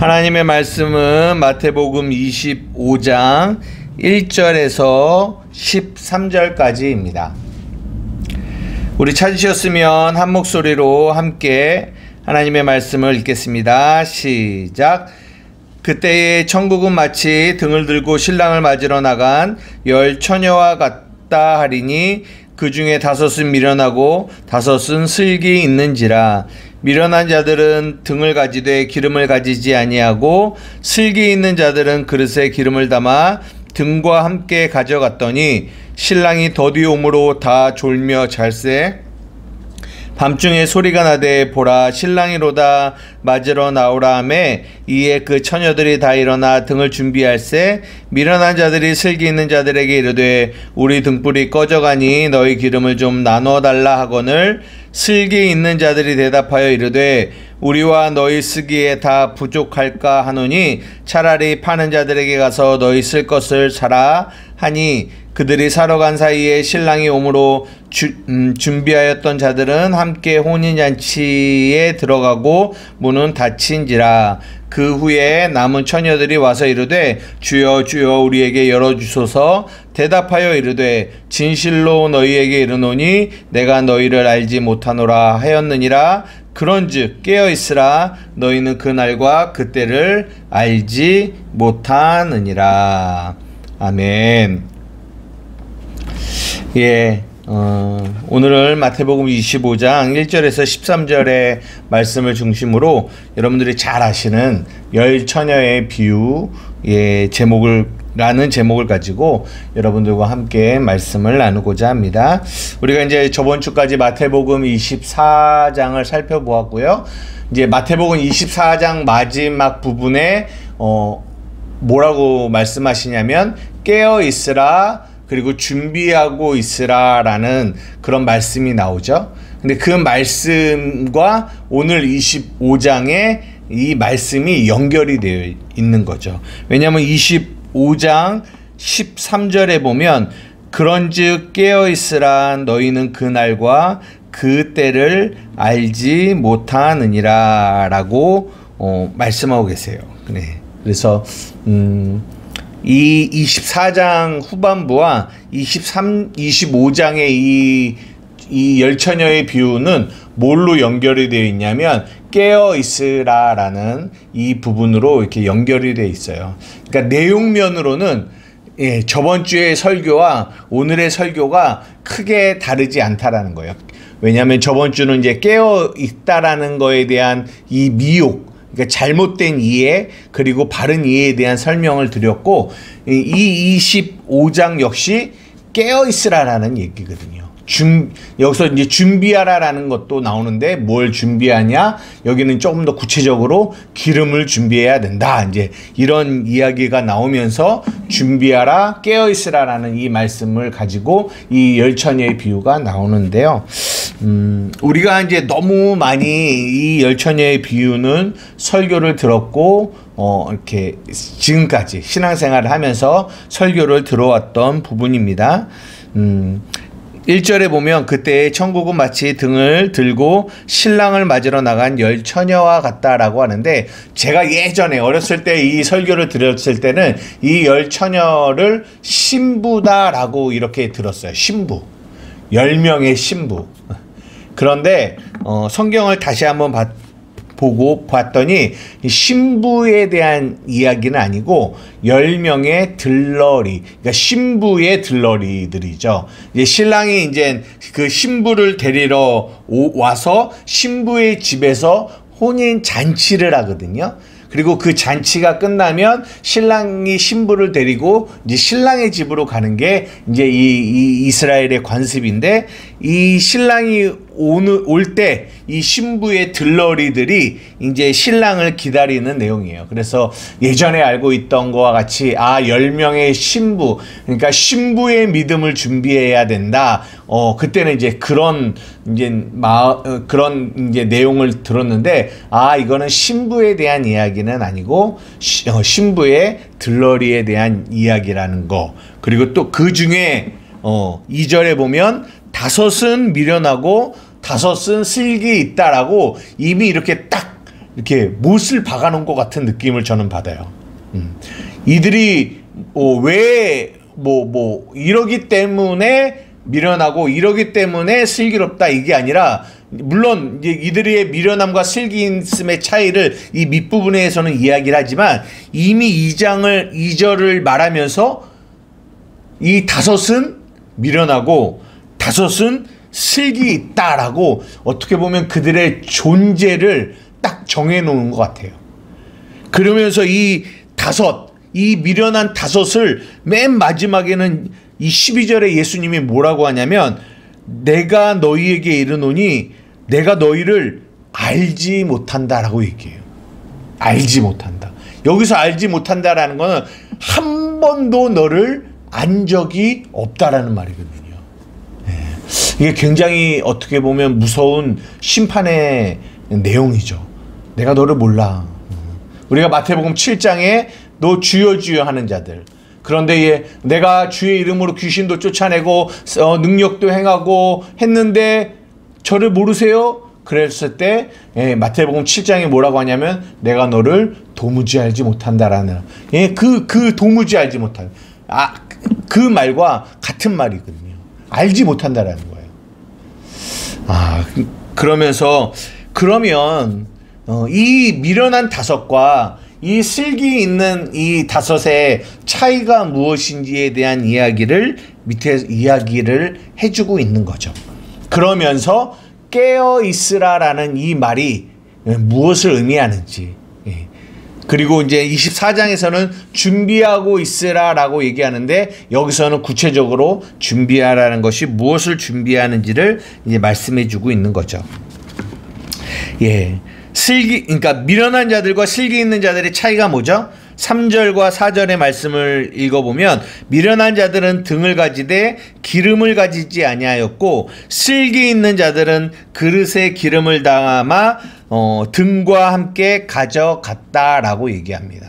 하나님의 말씀은 마태복음 25장 1절에서 13절까지입니다. 우리 찾으셨으면 한 목소리로 함께 하나님의 말씀을 읽겠습니다. 시작. 그때에 천국은 마치 등을 들고 신랑을 맞으러 나간 열 처녀와 같다 하리니 그 중에 다섯은 미련하고 다섯은 슬기 있는지라. 미련한 자들은 등을 가지되 기름을 가지지 아니하고 슬기 있는 자들은 그릇에 기름을 담아 등과 함께 가져갔더니 신랑이 더디 오므로 다 졸며 잘세. 밤중에 소리가 나되 보라 신랑이로다 맞으러 나오라 하매 이에 그 처녀들이 다 일어나 등을 준비할세. 미련한 자들이 슬기 있는 자들에게 이르되 우리 등불이 꺼져가니 너희 기름을 좀 나눠 달라 하거늘 슬기 있는 자들이 대답하여 이르되 우리와 너희 쓰기에 다 부족할까 하노니 차라리 파는 자들에게 가서 너희 쓸 것을 사라 하니 그들이 사러 간 사이에 신랑이 오므로 준비하였던 자들은 함께 혼인잔치에 들어가고 문은 닫힌지라. 그 후에 남은 처녀들이 와서 이르되 주여 주여 우리에게 열어주소서. 대답하여 이르되 진실로 너희에게 이르노니 내가 너희를 알지 못하노라 하였느니라. 그런즉 깨어있으라. 너희는 그날과 그때를 알지 못하느니라. 아멘. 오늘은 마태복음 25장 1절에서 13절의 말씀을 중심으로 여러분들이 잘 아시는 열 처녀의 비유의 라는 제목을 가지고 여러분들과 함께 말씀을 나누고자 합니다. 우리가 이제 저번 주까지 마태복음 24장을 살펴보았고요. 이제 마태복음 24장 마지막 부분에 뭐라고 말씀하시냐면 깨어 있으라. 그리고 준비하고 있으라 라는 그런 말씀이 나오죠. 근데 그 말씀과 오늘 25장에 이 말씀이 연결이 되어 있는 거죠. 왜냐하면 25장 13절에 보면 그런즉 깨어있으라. 너희는 그날과 그 때를 알지 못하느니라 라고 말씀하고 계세요. 그래서 이 24장 후반부와 25장의 이 열처녀의 비유는 뭘로 연결이 되어 있냐면 깨어 있으라 라는 이 부분으로 이렇게 연결이 되어 있어요. 그러니까 내용면으로는 저번 주의 설교와 오늘의 설교가 크게 다르지 않다라는 거예요. 왜냐하면 저번 주는 이제 깨어 있다라는 거에 대한 이 미혹, 그러니까 잘못된 이해 그리고 바른 이해에 대한 설명을 드렸고, 이 25장 역시 깨어있으라라는 얘기거든요. 여기서 이제 준비하라라는 것도 나오는데 뭘 준비하냐? 여기는 조금 더 구체적으로 기름을 준비해야 된다. 이제 이런 이야기가 나오면서 준비하라, 깨어있으라라는 이 말씀을 가지고 이 열처녀의 비유가 나오는데요. 우리가 이제 너무 많이 이 열처녀의 비유는 설교를 들었고, 이렇게 지금까지 신앙생활을 하면서 설교를 들어왔던 부분입니다. 1절에 보면 그때의 천국은 마치 등을 들고 신랑을 맞으러 나간 열 처녀와 같다라고 하는데, 제가 예전에 어렸을 때 이 설교를 들었을 때는 이 열 처녀를 신부다라고 이렇게 들었어요. 신부. 10명의 신부. 그런데 성경을 다시 한번 보고 봤더니 신부에 대한 이야기는 아니고 10명의 들러리, 그러니까 신부의 들러리들이죠. 이제 신랑이 이제 그 신부를 데리러 와서 신부의 집에서 혼인 잔치를 하거든요. 그리고 그 잔치가 끝나면 신랑이 신부를 데리고 이제 신랑의 집으로 가는 게 이제 이 이스라엘의 관습인데, 이 신랑이 올 때 이 신부의 들러리들이 이제 신랑을 기다리는 내용이에요. 그래서 예전에 알고 있던 거와 같이 10명의 신부, 그러니까 신부의 믿음을 준비해야 된다. 그때는 이제 그런 이제 내용을 들었는데, 이거는 신부에 대한 이야기는 아니고 신부의 들러리에 대한 이야기라는 거. 그리고 또 그 중에 2절에 보면 다섯은 미련하고 다섯은 슬기 있다라고 이미 이렇게 딱 이렇게 못을 박아놓은 것 같은 느낌을 저는 받아요. 이들이 왜 이러기 때문에 미련하고 이러기 때문에 슬기롭다 이게 아니라, 물론 이제 이들의 미련함과 슬기임의 차이를 이 밑부분에서는 이야기를 하지만 이미 2절을 말하면서 이 다섯은 미련하고 다섯은 슬기 있다라고 어떻게 보면 그들의 존재를 딱 정해놓은 것 같아요. 그러면서 이 미련한 다섯을 맨 마지막에는 이 12절에 예수님이 뭐라고 하냐면, 내가 너희에게 이르노니 내가 너희를 알지 못한다라고 얘기해요. 알지 못한다. 여기서 알지 못한다라는 거는 한 번도 너를 안 적이 없다라는 말이거든요. 이게 굉장히 어떻게 보면 무서운 심판의 내용이죠. 내가 너를 몰라. 우리가 마태복음 7장에 너 주여 주여 하는 자들, 그런데 내가 주의 이름으로 귀신도 쫓아내고 능력도 행하고 했는데 저를 모르세요? 그랬을 때 마태복음 7장에 뭐라고 하냐면 내가 너를 도무지 알지 못한다라는, 그 도무지 알지 못한 그 말과 같은 말이거든요. 알지 못한다라는 거예요. 그러면 이 미련한 다섯과 이 슬기 있는 이 다섯의 차이가 무엇인지에 대한 이야기를 밑에 이야기를 해주고 있는 거죠. 그러면서 깨어 있으라라는 이 말이 무엇을 의미하는지, 그리고 이제 24장에서는 준비하고 있으라라고 얘기하는데, 여기서는 구체적으로 준비하라는 것이 무엇을 준비하는지를 이제 말씀해주고 있는 거죠. 그러니까 미련한 자들과 슬기 있는 자들의 차이가 뭐죠? 3절과 4절의 말씀을 읽어보면, 미련한 자들은 등을 가지되 기름을 가지지 아니하였고 슬기 있는 자들은 그릇에 기름을 담아 등과 함께 가져갔다라고 얘기합니다.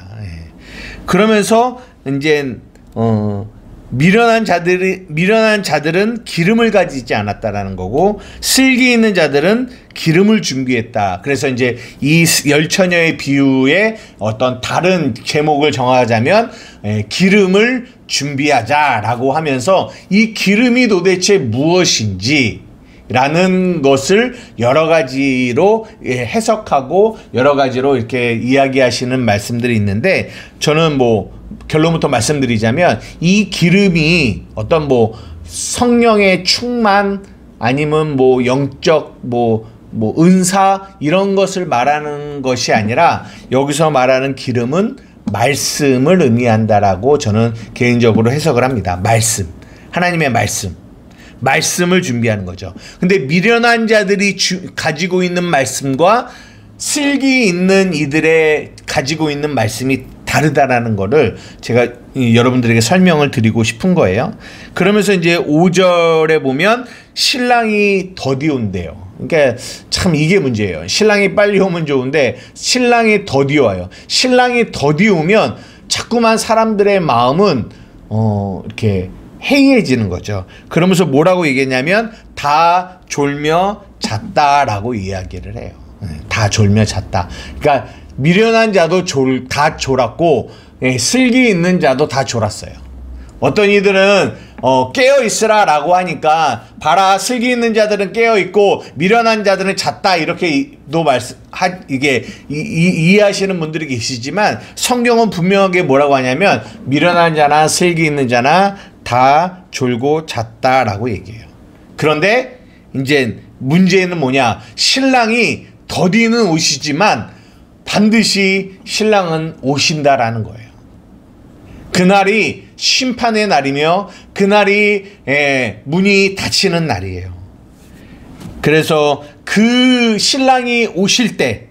그러면서 이제 미련한 자들은 기름을 가지지 않았다라는 거고, 슬기 있는 자들은 기름을 준비했다. 그래서 이제 이 열처녀의 비유의 어떤 다른 제목을 정하자면 기름을 준비하자라고 하면서 이 기름이 도대체 무엇인지 라는 것을 여러 가지로 해석하고 여러 가지로 이렇게 이야기하시는 말씀들이 있는데, 저는 결론부터 말씀드리자면 이 기름이 어떤 성령의 충만, 아니면 영적 은사 이런 것을 말하는 것이 아니라, 여기서 말하는 기름은 말씀을 의미한다라고 저는 개인적으로 해석을 합니다. 말씀, 하나님의 말씀을 준비하는 거죠. 근데 미련한 자들이 가지고 있는 말씀과 슬기 있는 이들의 가지고 있는 말씀이 다르다라는 거를 제가 여러분들에게 설명을 드리고 싶은 거예요. 그러면서 이제 5절에 보면 신랑이 더디 온대요. 그러니까 참 이게 문제예요. 신랑이 빨리 오면 좋은데 신랑이 더디 와요. 신랑이 더디 오면 자꾸만 사람들의 마음은 이렇게 해이해지는 거죠. 그러면서 뭐라고 얘기했냐면 다 졸며 잤다라고 이야기를 해요. 다 졸며 잤다. 그러니까 미련한 자도 다 졸았고, 슬기 있는 자도 다 졸았어요. 어떤 이들은 깨어 있으라 라고 하니까, 봐라 슬기 있는 자들은 깨어 있고 미련한 자들은 잤다, 이렇게도 이해하시는 분들이 계시지만, 성경은 분명하게 뭐라고 하냐면 미련한 자나 슬기 있는 자나 다 졸고 잤다라고 얘기해요. 그런데 이제 문제는 뭐냐? 신랑이 더디는 오시지만 반드시 신랑은 오신다라는 거예요. 그날이 심판의 날이며 그날이 문이 닫히는 날이에요. 그래서 그 신랑이 오실 때,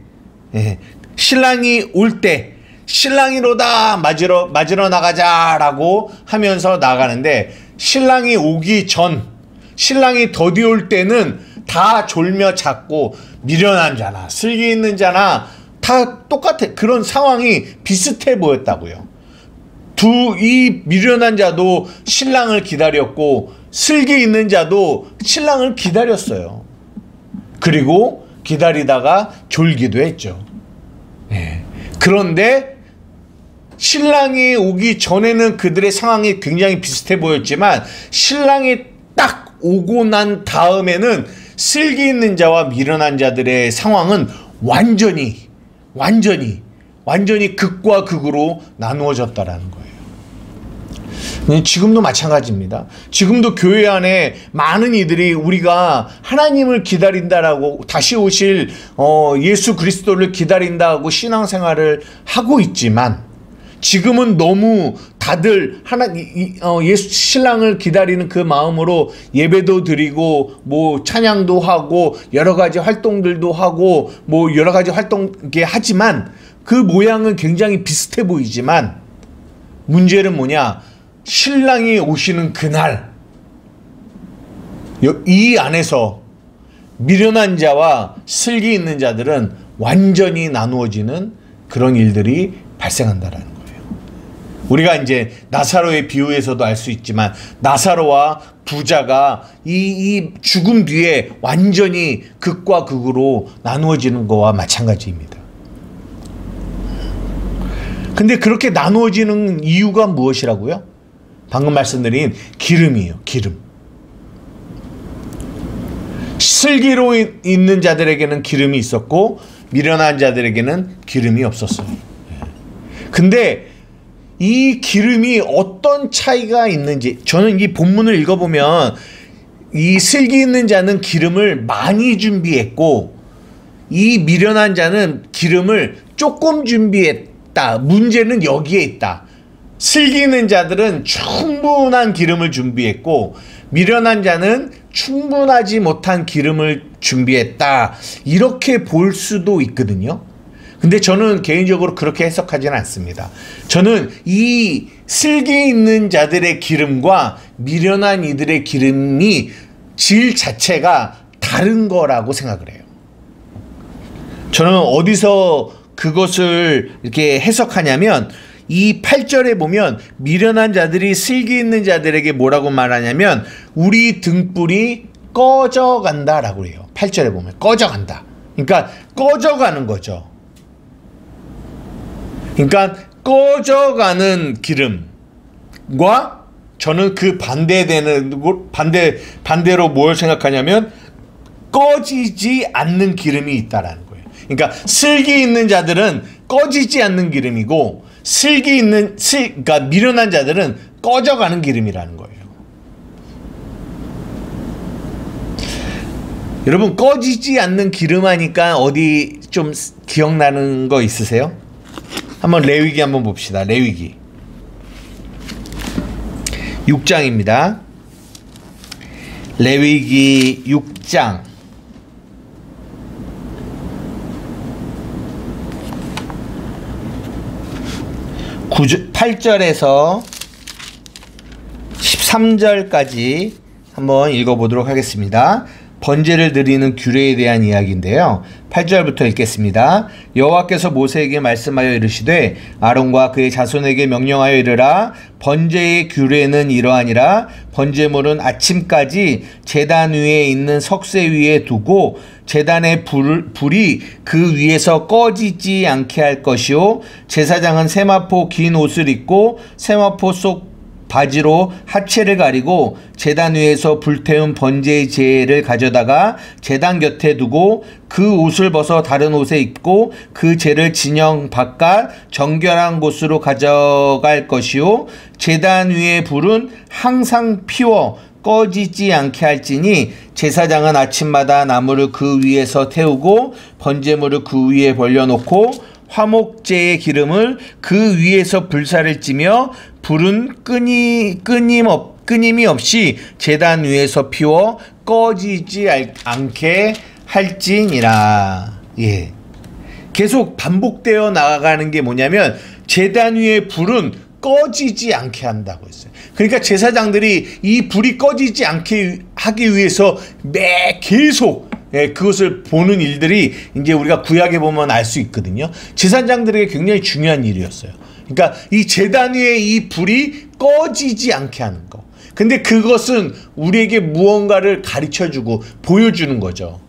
신랑이 올 때 신랑이로다 맞으러 나가자라고 하면서 나가는데, 신랑이 오기 전, 신랑이 더디 올 때는 다 졸며 잤고 미련한 자나 슬기 있는 자나 다 똑같아. 그런 상황이 비슷해 보였다고요. 이 미련한 자도 신랑을 기다렸고 슬기 있는 자도 신랑을 기다렸어요. 그리고 기다리다가 졸기도 했죠. 예. 그런데 신랑이 오기 전에는 그들의 상황이 굉장히 비슷해 보였지만 신랑이 딱 오고 난 다음에는 슬기 있는 자와 미련한 자들의 상황은 완전히 극과 극으로 나누어졌다라는 거예요. 지금도 마찬가지입니다. 지금도 교회 안에 많은 이들이 우리가 하나님을 기다린다라고 다시 오실 예수 그리스도를 기다린다고 신앙생활을 하고 있지만 지금은 너무 다들 예수 신랑을 기다리는 그 마음으로 예배도 드리고 뭐 찬양도 하고 여러 가지 활동들도 하고 뭐 여러 가지 활동 하지만 그 모양은 굉장히 비슷해 보이지만 문제는 뭐냐? 신랑이 오시는 그날 이 안에서 미련한 자와 슬기 있는 자들은 완전히 나누어지는 그런 일들이 발생한다라는 거예요. 우리가 이제 나사로의 비유에서도 알 수 있지만 나사로와 부자가 이 죽음 뒤에 완전히 극과 극으로 나누어지는 거와 마찬가지입니다. 근데 그렇게 나누어지는 이유가 무엇이라고요? 방금 말씀드린 기름이에요. 기름. 슬기로 있는 자들에게는 기름이 있었고 미련한 자들에게는 기름이 없었어요. 근데 이 기름이 어떤 차이가 있는지 저는 이 본문을 읽어보면 이 슬기 있는 자는 기름을 많이 준비했고 이 미련한 자는 기름을 조금 준비했다. 문제는 여기에 있다. 슬기 있는 자들은 충분한 기름을 준비했고 미련한 자는 충분하지 못한 기름을 준비했다. 이렇게 볼 수도 있거든요. 근데 저는 개인적으로 그렇게 해석하지는 않습니다. 저는 이 슬기 있는 자들의 기름과 미련한 이들의 기름이 질 자체가 다른 거라고 생각을 해요. 저는 어디서 그것을 이렇게 해석하냐면 이 8절에 보면 미련한 자들이 슬기 있는 자들에게 뭐라고 말하냐면 우리 등불이 꺼져간다라고 해요. 8절에 보면 꺼져간다. 그러니까 꺼져가는 거죠. 그러니까 꺼져가는 기름과 저는 그 반대로 뭘 생각하냐면 꺼지지 않는 기름이 있다라는 거예요. 그러니까 슬기 있는 자들은 꺼지지 않는 기름이고 그러니까 미련한 자들은 꺼져가는 기름이라는 거예요. 여러분 꺼지지 않는 기름 하니까 어디 좀 기억나는 거 있으세요? 한번 레위기 한번 봅시다. 레위기 6장입니다. 레위기 6장 8절에서 13절까지 한번 읽어보도록 하겠습니다. 번제를 드리는 규례에 대한 이야기인데요. 8절부터 읽겠습니다. 여호와께서 모세에게 말씀하여 이르시되 아론과 그의 자손에게 명령하여 이르라. 번제의 규례는 이러하니라. 번제물은 아침까지 제단 위에 있는 석쇠 위에 두고 제단의 불이 그 위에서 꺼지지 않게 할 것이요 제사장은 세마포 긴 옷을 입고 세마포 속 바지로 하체를 가리고 제단 위에서 불태운 번제의 제를 가져다가 제단 곁에 두고 그 옷을 벗어 다른 옷에 입고 그 제를 진영 바깥 정결한 곳으로 가져갈 것이요 제단 위의 불은 항상 피워 꺼지지 않게 할지니 제사장은 아침마다 나무를 그 위에서 태우고 번제물을 그 위에 벌려놓고 화목제의 기름을 그 위에서 불사를 찌며 불은 끊임이 없이 제단 위에서 피워 꺼지지 않게 할지니라. 예. 계속 반복되어 나아가는 게 뭐냐면 제단 위의 불은 꺼지지 않게 한다고 했어요. 그러니까 제사장들이 이 불이 꺼지지 않게 하기 위해서 계속 그것을 보는 일들이 이제 우리가 구약에 보면 알 수 있거든요. 제사장들에게 굉장히 중요한 일이었어요. 그러니까 이 제단 위에 이 불이 꺼지지 않게 하는 거. 근데 그것은 우리에게 무언가를 가르쳐주고 보여주는 거죠.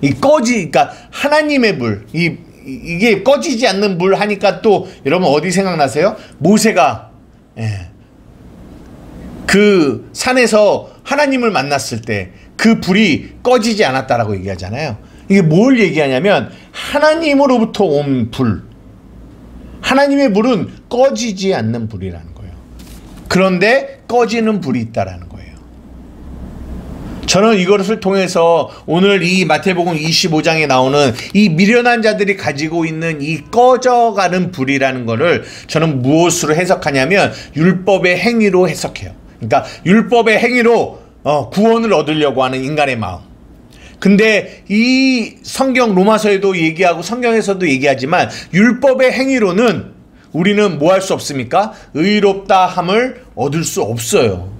그러니까 하나님의 불, 이 이게 꺼지지 않는 물 하니까 또 여러분 어디 생각나세요? 모세가 그 산에서 하나님을 만났을 때 그 불이 꺼지지 않았다라고 얘기하잖아요. 이게 뭘 얘기하냐면 하나님으로부터 온 불, 하나님의 불은 꺼지지 않는 불이라는 거예요. 그런데 꺼지는 불이 있다라는 거예요. 저는 이것을 통해서 오늘 이 마태복음 25장에 나오는 이 미련한 자들이 가지고 있는 이 꺼져가는 불이라는 거를 저는 무엇으로 해석하냐면 율법의 행위로 해석해요. 그러니까 율법의 행위로 구원을 얻으려고 하는 인간의 마음. 근데 이 성경 로마서에도 얘기하고 성경에서도 얘기하지만 율법의 행위로는 우리는 뭐 할 수 없습니까? 의롭다 함을 얻을 수 없어요.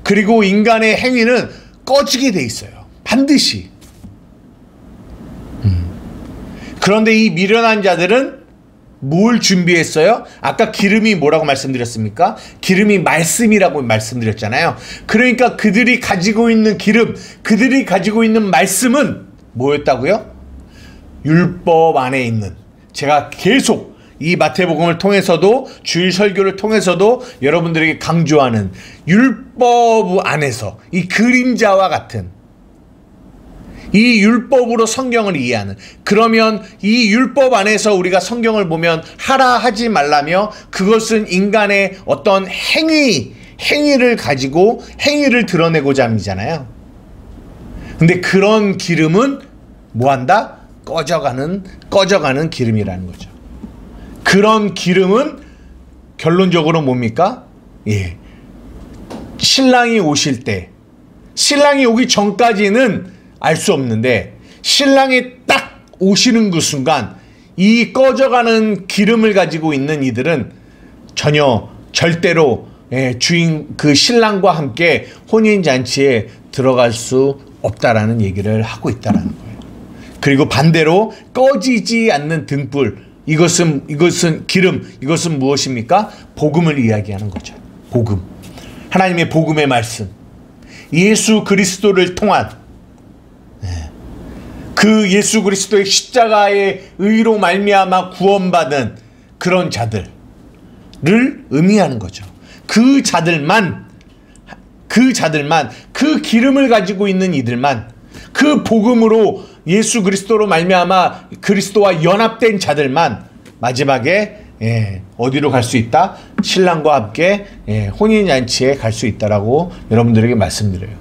그리고 인간의 행위는 꺼지게 돼 있어요. 반드시. 그런데 이 미련한 자들은 뭘 준비했어요? 아까 기름이 뭐라고 말씀드렸습니까? 기름이 말씀이라고 말씀드렸잖아요. 그러니까 그들이 가지고 있는 기름, 그들이 가지고 있는 말씀은 뭐였다고요? 율법 안에 있는, 제가 계속 이 마태복음을 통해서도 주일 설교를 통해서도 여러분들에게 강조하는 율법 안에서 이 그림자와 같은 이 율법으로 성경을 이해하는, 그러면 이 율법 안에서 우리가 성경을 보면 하라 하지 말라며 그것은 인간의 어떤 행위를 가지고 행위를 드러내고자 함이잖아요. 근데 그런 기름은 뭐한다? 꺼져가는 기름이라는 거죠. 그런 기름은 결론적으로 뭡니까? 신랑이 오실 때, 신랑이 오기 전까지는 알 수 없는데 신랑이 딱 오시는 그 순간 이 꺼져가는 기름을 가지고 있는 이들은 절대로 주인 그 신랑과 함께 혼인잔치에 들어갈 수 없다라는 얘기를 하고 있다라는 거예요. 그리고 반대로 꺼지지 않는 등불, 이것은 기름, 이것은 무엇입니까? 복음을 이야기하는 거죠. 복음, 하나님의 복음의 말씀, 예수 그리스도를 통한 그 예수 그리스도의 십자가의 의로 말미암아 구원받은 그런 자들을 의미하는 거죠. 그 자들만 그 기름을 가지고 있는 이들만, 그 복음으로 예수 그리스도로 말미암아 그리스도와 연합된 자들만 마지막에 어디로 갈 수 있다? 신랑과 함께 혼인잔치에 갈 수 있다라고 여러분들에게 말씀드려요.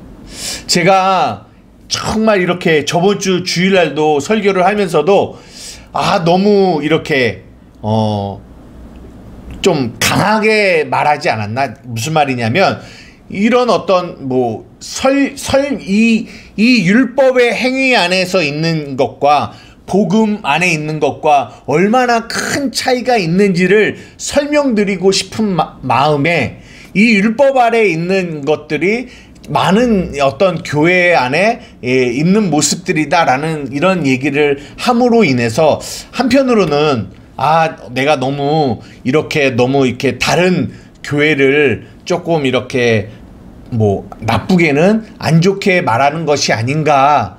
제가 정말 이렇게 저번 주 주일날도 설교를 하면서도 너무 이렇게 좀 강하게 말하지 않았나? 무슨 말이냐면 이런 어떤 이 율법의 행위 안에서 있는 것과 복음 안에 있는 것과 얼마나 큰 차이가 있는지를 설명드리고 싶은 마음에 이 율법 아래에 있는 것들이 많은 어떤 교회 안에 있는 모습들이다라는 이런 얘기를 함으로 인해서 한편으로는 내가 너무 이렇게 다른 교회를 조금 이렇게 나쁘게는 안 좋게 말하는 것이 아닌가,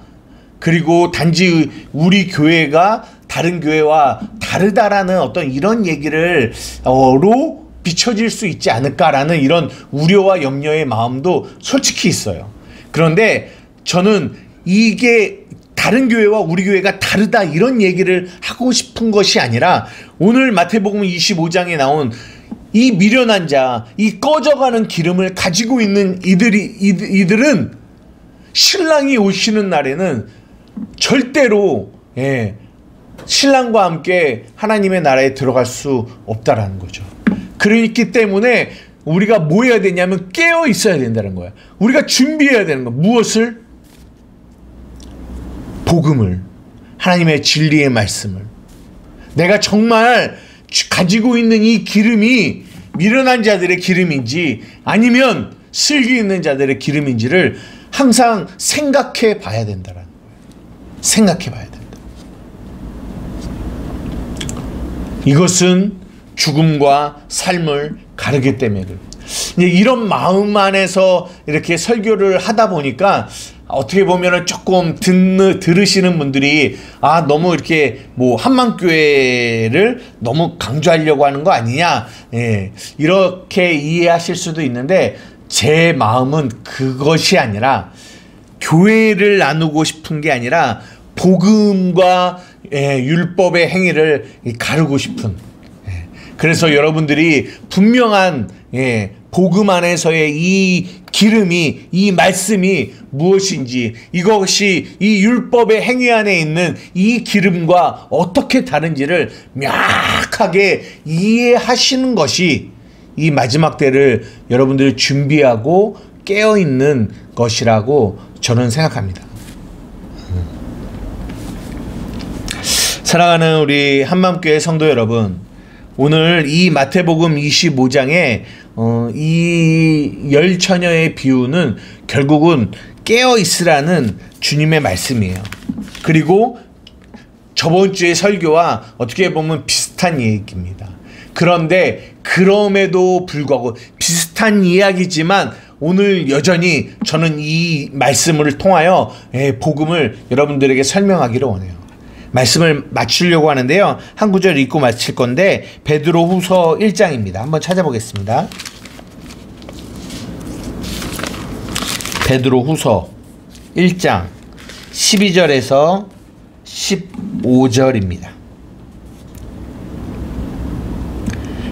그리고 단지 우리 교회가 다른 교회와 다르다라는 어떤 이런 얘기를 로 비춰질 수 있지 않을까라는 이런 우려와 염려의 마음도 솔직히 있어요. 그런데 저는 이게 다른 교회와 우리 교회가 다르다 이런 얘기를 하고 싶은 것이 아니라 오늘 마태복음 25장에 나온 이 미련한 자, 이 꺼져가는 기름을 가지고 있는 이들은 신랑이 오시는 날에는 절대로 신랑과 함께 하나님의 나라에 들어갈 수 없다라는 거죠. 그렇기 때문에 우리가 뭐 해야 되냐면 깨어 있어야 된다는 거야. 우리가 준비해야 되는 거야. 무엇을? 복음을, 하나님의 진리의 말씀을. 내가 정말 가지고 있는 이 기름이 미련한 자들의 기름인지 아니면 슬기 있는 자들의 기름인지를 항상 생각해 봐야 된다는 거예요. 생각해 봐야 된다. 이것은 죽음과 삶을 가르기 때문에 이런 마음 안에서 이렇게 설교를 하다 보니까 어떻게 보면은 조금 들으시는 분들이 너무 이렇게 뭐 한만교회를 너무 강조하려고 하는 거 아니냐, 이렇게 이해하실 수도 있는데, 제 마음은 그것이 아니라 교회를 나누고 싶은 게 아니라 복음과 율법의 행위를 가르고 싶은, 그래서 여러분들이 분명한 복음 안에서의 이 기름이, 이 말씀이 무엇인지, 이것이 이 율법의 행위 안에 있는 이 기름과 어떻게 다른지를 명확하게 이해하시는 것이 이 마지막 때를 여러분들이 준비하고 깨어있는 것이라고 저는 생각합니다. 사랑하는 우리 한마음교회 성도 여러분, 오늘 이 마태복음 25장에 이 열처녀의 비유는 결국은 깨어있으라는 주님의 말씀이에요. 그리고 저번 주의 설교와 어떻게 보면 비슷한 얘기입니다. 그런데 그럼에도 불구하고 비슷한 이야기지만 오늘 여전히 저는 이 말씀을 통하여 복음을 여러분들에게 설명하기를 원해요. 말씀을 마치려고 하는데요. 한 구절 읽고 마칠 건데 베드로후서 1장입니다. 한번 찾아보겠습니다. 베드로후서 1장 12절에서 15절입니다.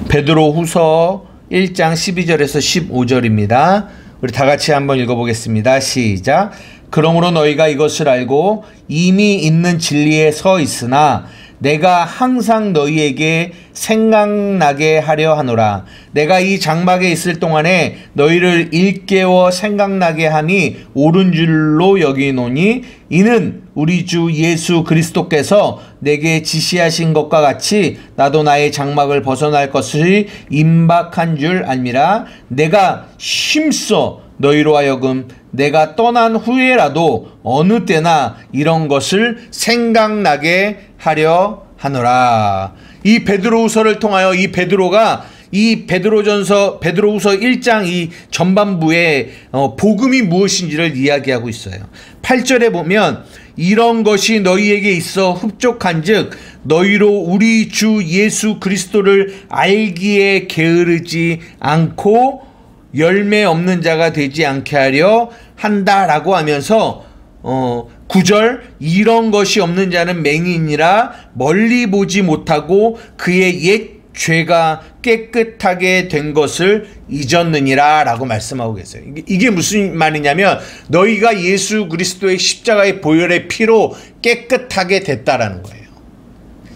베드로후서 1장 12절에서 15절입니다. 우리 다 같이 한번 읽어보겠습니다. 시작. 그러므로 너희가 이것을 알고 이미 있는 진리에 서 있으나 내가 항상 너희에게 생각나게 하려 하노라. 내가 이 장막에 있을 동안에 너희를 일깨워 생각나게 하니 옳은 줄로 여기노니 이는 우리 주 예수 그리스도께서 내게 지시하신 것과 같이 나도 나의 장막을 벗어날 것을 임박한 줄 알미라. 내가 힘써 너희로 하여금 내가 떠난 후에라도 어느 때나 이런 것을 생각나게 하려 하노라. 이 베드로후서를 통하여 이 베드로가 이 베드로후서 1장 이 전반부에 복음이 무엇인지를 이야기하고 있어요. 8절에 보면 이런 것이 너희에게 있어 흡족한즉 너희로 우리 주 예수 그리스도를 알기에 게으르지 않고 열매 없는 자가 되지 않게 하려 한다라고 하면서 9절 이런 것이 없는 자는 맹인이라 멀리 보지 못하고 그의 옛 죄가 깨끗하게 된 것을 잊었느니라 라고 말씀하고 계세요. 이게 무슨 말이냐면 너희가 예수 그리스도의 십자가의 보혈의 피로 깨끗하게 됐다라는 거예요.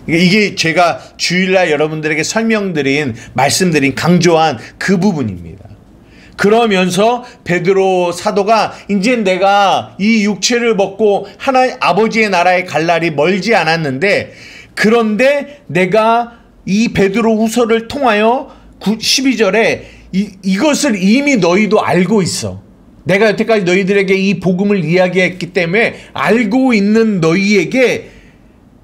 이게 제가 주일날 여러분들에게 설명드린 말씀드린 강조한 그 부분입니다. 그러면서 베드로 사도가 이제 내가 이 육체를 먹고 하나님 아버지의 나라에 갈 날이 멀지 않았는데 그런데 내가 이 베드로후서를 통하여 12절에 이것을 이미 너희도 알고 있어. 내가 여태까지 너희들에게 이 복음을 이야기했기 때문에 알고 있는 너희에게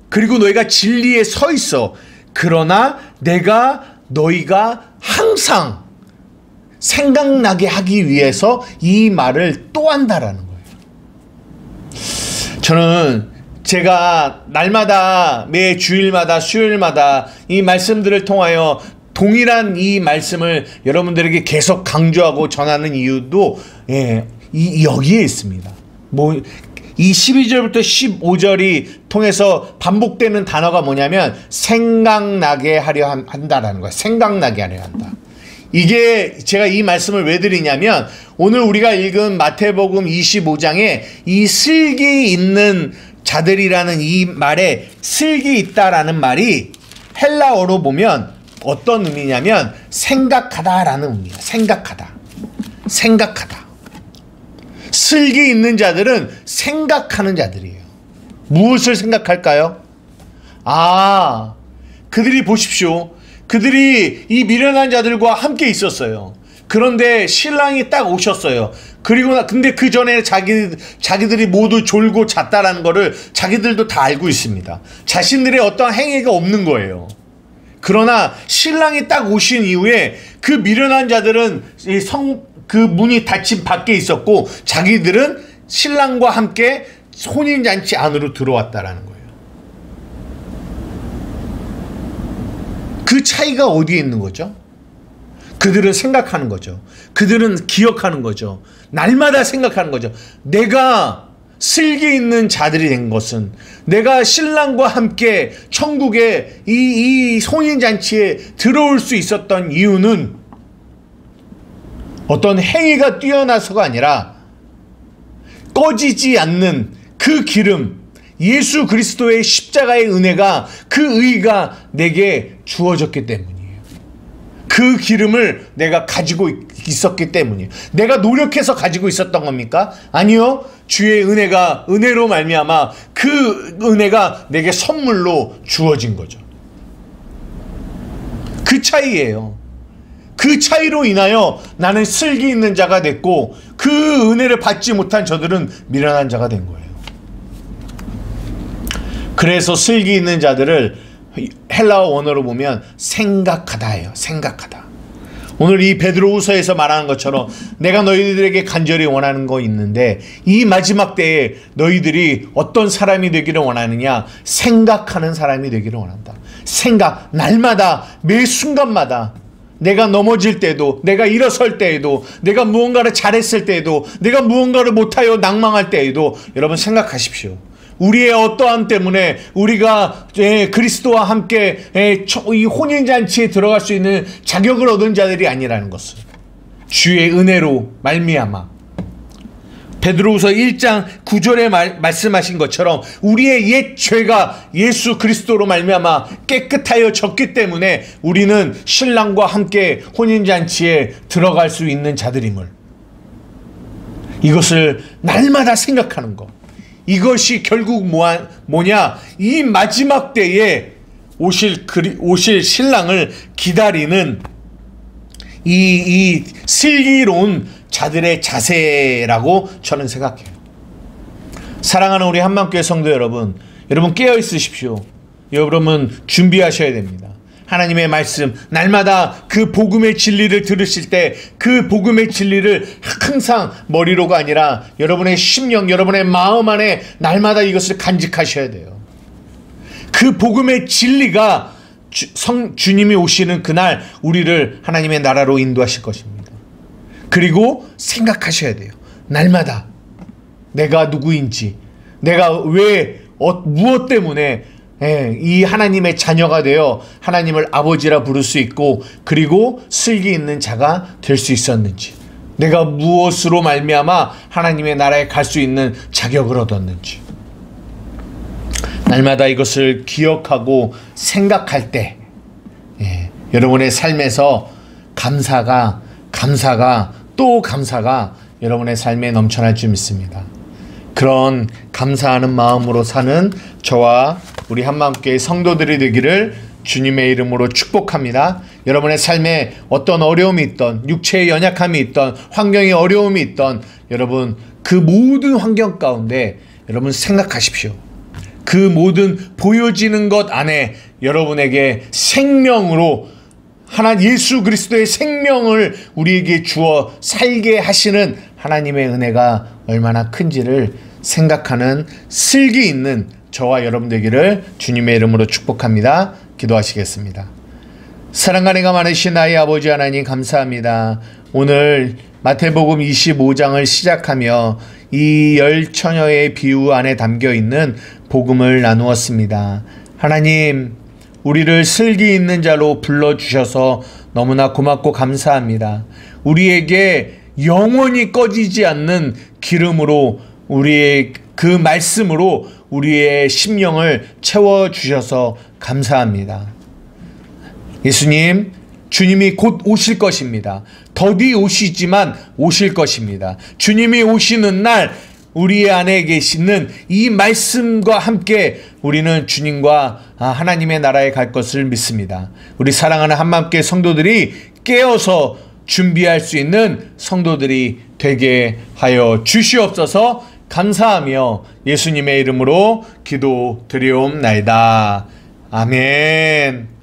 그리고 너희가 진리에 서 있어. 그러나 내가 너희가 항상 생각나게 하기 위해서 이 말을 또 한다라는 거예요. 저는 제가 날마다 매 주일마다 수요일마다 이 말씀들을 통하여 동일한 이 말씀을 여러분들에게 계속 강조하고 전하는 이유도 여기에 있습니다. 이 12절부터 15절이 통해서 반복되는 단어가 뭐냐면 생각나게 하려 한다라는 거예요. 생각나게 하려 한다. 이게 제가 이 말씀을 왜 드리냐면 오늘 우리가 읽은 마태복음 25장에 이 슬기 있는 자들이라는 이 말에 슬기 있다라는 말이 헬라어로 보면 어떤 의미냐면 생각하다라는 의미야. 생각하다. 슬기 있는 자들은 생각하는 자들이에요. 무엇을 생각할까요? 그들이 보십시오. 그들이 이 미련한 자들과 함께 있었어요. 그런데 신랑이 딱 오셨어요. 근데 그 전에 자기들이 모두 졸고 잤다라는 거를 자기들도 다 알고 있습니다. 자신들의 어떤 행위가 없는 거예요. 그러나 신랑이 딱 오신 이후에 그 미련한 자들은 그 문이 닫힌 밖에 있었고 자기들은 신랑과 함께 혼인잔치 안으로 들어왔다라는 거예요. 그 차이가 어디에 있는 거죠? 그들은 생각하는 거죠. 그들은 기억하는 거죠. 날마다 생각하는 거죠. 내가 슬기 있는 자들이 된 것은, 내가 신랑과 함께 천국의 이 혼인잔치에 들어올 수 있었던 이유는 어떤 행위가 뛰어나서가 아니라 꺼지지 않는 그 기름, 예수 그리스도의 십자가의 은혜가, 그 의가 내게 주어졌기 때문이에요. 그 기름을 내가 가지고 있었기 때문이에요. 내가 노력해서 가지고 있었던 겁니까? 아니요. 주의 은혜로 말미암아 그 은혜가 내게 선물로 주어진 거죠. 그 차이예요. 그 차이로 인하여 나는 슬기 있는 자가 됐고, 그 은혜를 받지 못한 저들은 미련한 자가 된 거예요. 그래서 슬기 있는 자들을 헬라어 원어로 보면 생각하다예요. 생각하다. 오늘 이 베드로후서에서 말하는 것처럼 내가 너희들에게 간절히 원하는 거 있는데, 이 마지막 때에 너희들이 어떤 사람이 되기를 원하느냐? 생각하는 사람이 되기를 원한다. 생각, 날마다 매 순간마다, 내가 넘어질 때도, 내가 일어설 때에도, 내가 무언가를 잘했을 때에도, 내가 무언가를 못하여 낭망할 때에도 여러분 생각하십시오. 우리의 어떠함 때문에 우리가 그리스도와 함께 이 혼인잔치에 들어갈 수 있는 자격을 얻은 자들이 아니라는 것을 주의 은혜로 말미암아, 베드로후서 1장 9절에 말씀하신 것처럼 우리의 옛 죄가 예수 그리스도로 말미암아 깨끗하여 졌기 때문에 우리는 신랑과 함께 혼인잔치에 들어갈 수 있는 자들임을, 이것을 날마다 생각하는 것, 이것이 결국 뭐냐? 이 마지막 때에 오실 신랑을 기다리는 이 슬기로운 자들의 자세라고 저는 생각해요. 사랑하는 우리 한마음교회 성도 여러분 깨어 있으십시오. 여러분 준비하셔야 됩니다. 하나님의 말씀, 날마다 그 복음의 진리를 들으실 때 그 복음의 진리를 항상 머리로가 아니라 여러분의 심령, 여러분의 마음 안에 날마다 이것을 간직하셔야 돼요. 그 복음의 진리가 주님이 오시는 그날 우리를 하나님의 나라로 인도하실 것입니다. 그리고 생각하셔야 돼요. 날마다 내가 누구인지, 내가 왜 무엇 때문에 이 하나님의 자녀가 되어 하나님을 아버지라 부를 수 있고, 그리고 슬기 있는 자가 될 수 있었는지, 내가 무엇으로 말미암아 하나님의 나라에 갈 수 있는 자격을 얻었는지, 날마다 이것을 기억하고 생각할 때 여러분의 삶에서 감사가 또 감사가 여러분의 삶에 넘쳐날 줄 믿습니다. 그런 감사하는 마음으로 사는 저와 우리 한마음교회 성도들이 되기를 주님의 이름으로 축복합니다. 여러분의 삶에 어떤 어려움이 있던, 육체의 연약함이 있던, 환경의 어려움이 있던, 여러분 그 모든 환경 가운데 여러분 생각하십시오. 그 모든 보여지는 것 안에 여러분에게 생명으로 예수 그리스도의 생명을 우리에게 주어 살게 하시는 하나님의 은혜가 얼마나 큰지를 생각하는 슬기 있는 저와 여러분 되기를 주님의 이름으로 축복합니다. 기도하시겠습니다. 사랑과 은혜가 많으신 나의 아버지 하나님, 감사합니다. 오늘 마태복음 25장을 시작하며 이 10처녀의 비유 안에 담겨있는 복음을 나누었습니다. 하나님, 우리를 슬기 있는 자로 불러주셔서 너무나 고맙고 감사합니다. 우리에게 영원히 꺼지지 않는 기름으로, 우리의 그 말씀으로 우리의 심령을 채워주셔서 감사합니다. 예수님, 주님이 곧 오실 것입니다. 더디 오시지만 오실 것입니다. 주님이 오시는 날 우리 안에 계시는 이 말씀과 함께 우리는 주님과 하나님의 나라에 갈 것을 믿습니다. 우리 사랑하는 한마음교회 성도들이 깨어서 준비할 수 있는 성도들이 되게 하여 주시옵소서. 감사하며 예수님의 이름으로 기도드리옵나이다. 아멘.